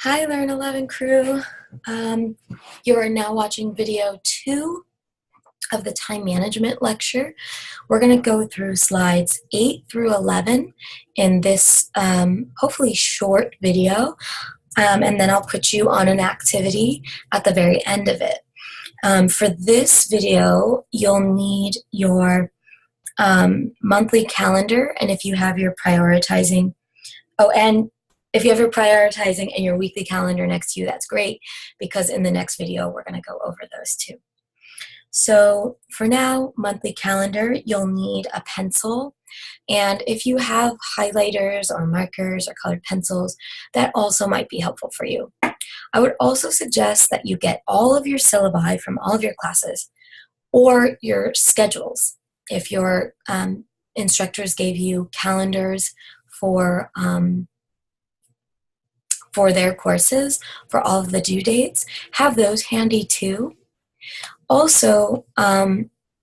Hi, Learn 11 crew. You are now watching video 2 of the time management lecture. We're going to go through slides 8 through 11 in this hopefully short video, and then I'll put you on an activity at the very end of it. For this video, you'll need your monthly calendar, and if you have your prioritizing, if you have your prioritizing and your weekly calendar next to you, that's great, because in the next video, we're going to go over those too. So for now, monthly calendar, you'll need a pencil. And if you have highlighters or markers or colored pencils, that also might be helpful for you. I would also suggest that you get all of your syllabi from all of your classes or your schedules. If your instructors gave you calendars for their courses, for all of the due dates, have those handy too. Also,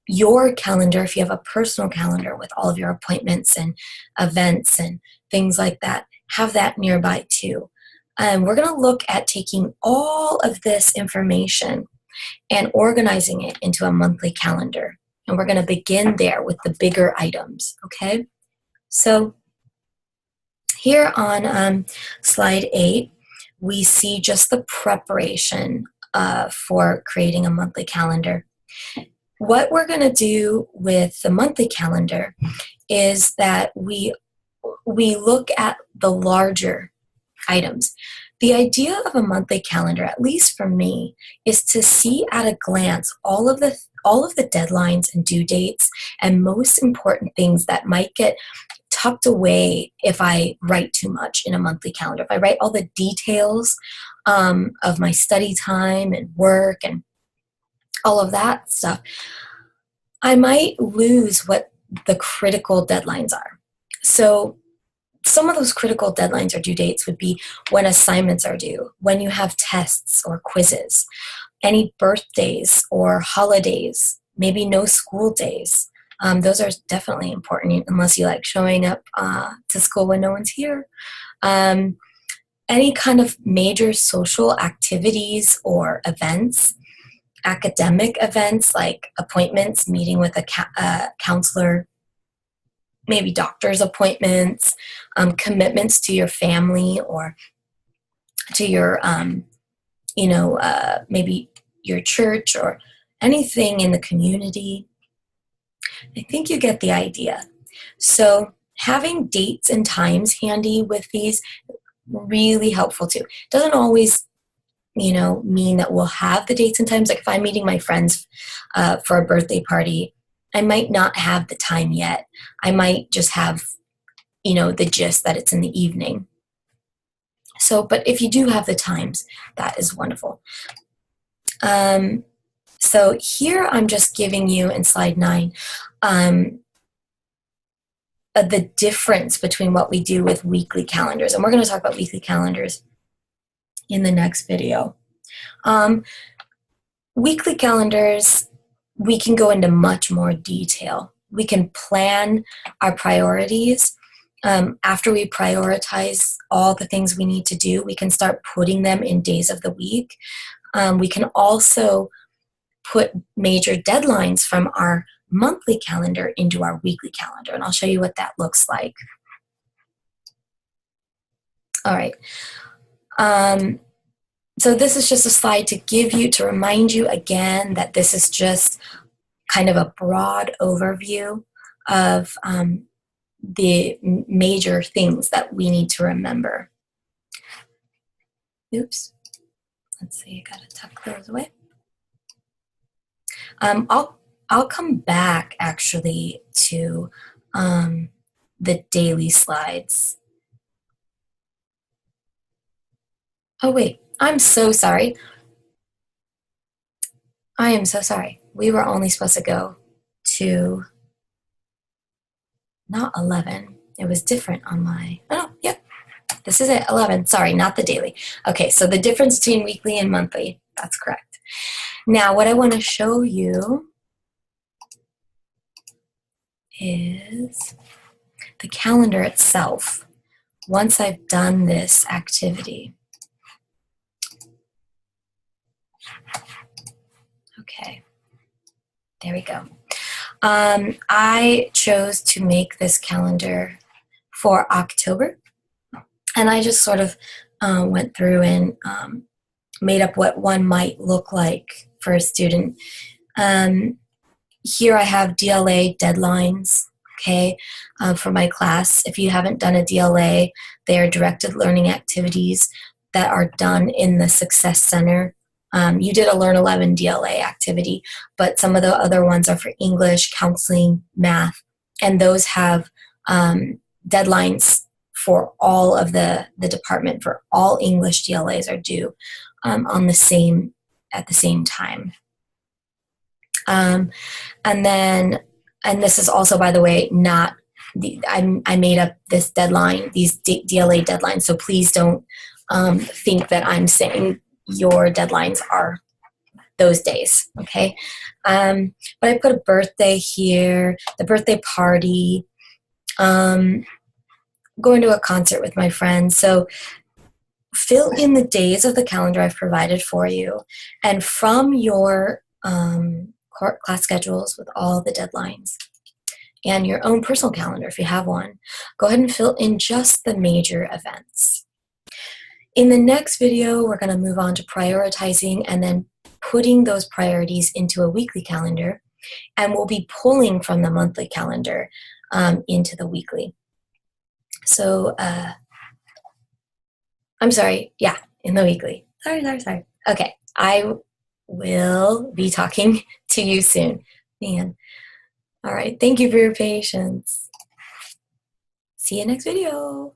your calendar, if you have a personal calendar with all of your appointments and events and things like that, have that nearby too. We're going to look at taking all of this information and organizing it into a monthly calendar. And we're going to begin there with the bigger items, okay? So here on slide 8, we see just the preparation for creating a monthly calendar. What we're going to do with the monthly calendar is that we look at the larger items. The idea of a monthly calendar, at least for me, is to see at a glance all of the deadlines and due dates and most important things that might get tucked away if I write too much in a monthly calendar. If I write all the details of my study time and work and all of that stuff, I might lose what the critical deadlines are. So some of those critical deadlines or due dates would be when assignments are due, when you have tests or quizzes, any birthdays or holidays, maybe no school days. Those are definitely important unless you like showing up to school when no one's here. Any kind of major social activities or events, academic events like appointments, meeting with a counselor, maybe doctor's appointments, commitments to your family or to your, maybe your church or anything in the community. I think you get the idea. So having dates and times handy with these, really helpful too. Doesn't always, mean that we'll have the dates and times. Like if I'm meeting my friends for a birthday party, I might not have the time yet. I might just have, the gist that it's in the evening. So, but if you do have the times, that is wonderful. So here I'm just giving you in slide 9 the difference between what we do with weekly calendars. And we're going to talk about weekly calendars in the next video. Weekly calendars, we can go into much more detail. We can plan our priorities. After we prioritize all the things we need to do, we can start putting them in days of the week. We can also put major deadlines from our monthly calendar into our weekly calendar, and I'll show you what that looks like. All right. So this is just a slide to remind you again that this is just kind of a broad overview of the major things that we need to remember. Oops. Let's see, I gotta tuck those away. I'll come back actually to the daily slides. Oh wait, I'm so sorry. I am so sorry. We were only supposed to go to not 11. It was different on my, oh, yep. This is it, 11. Sorry, not the daily. Okay, so the difference between weekly and monthly, that's correct. Now, what I want to show you is the calendar itself once I've done this activity. Okay, there we go. I chose to make this calendar for October, and I just sort of went through and made up what one might look like for a student. Here I have DLA deadlines, okay, for my class. If you haven't done a DLA, they are directed learning activities that are done in the Success Center. You did a Learn 11 DLA activity, but some of the other ones are for English, counseling, math, and those have deadlines for all of the department. For all English DLAs are due on the same at the same time. And this is also, by the way, not I made up this deadline, these DLA deadlines. So please don't think that I'm saying your deadlines are those days, okay? But I put a birthday here, the birthday party, going to a concert with my friends. So fill in the days of the calendar I've provided for you, and from your class schedules with all the deadlines and your own personal calendar if you have one, go ahead and fill in just the major events. In the next video, we're going to move on to prioritizing and then putting those priorities into a weekly calendar, and we'll be pulling from the monthly calendar into the weekly. So, I'm sorry, yeah, in the weekly. Sorry. Okay, I will be talking to you soon. Man. All right, thank you for your patience. See you next video.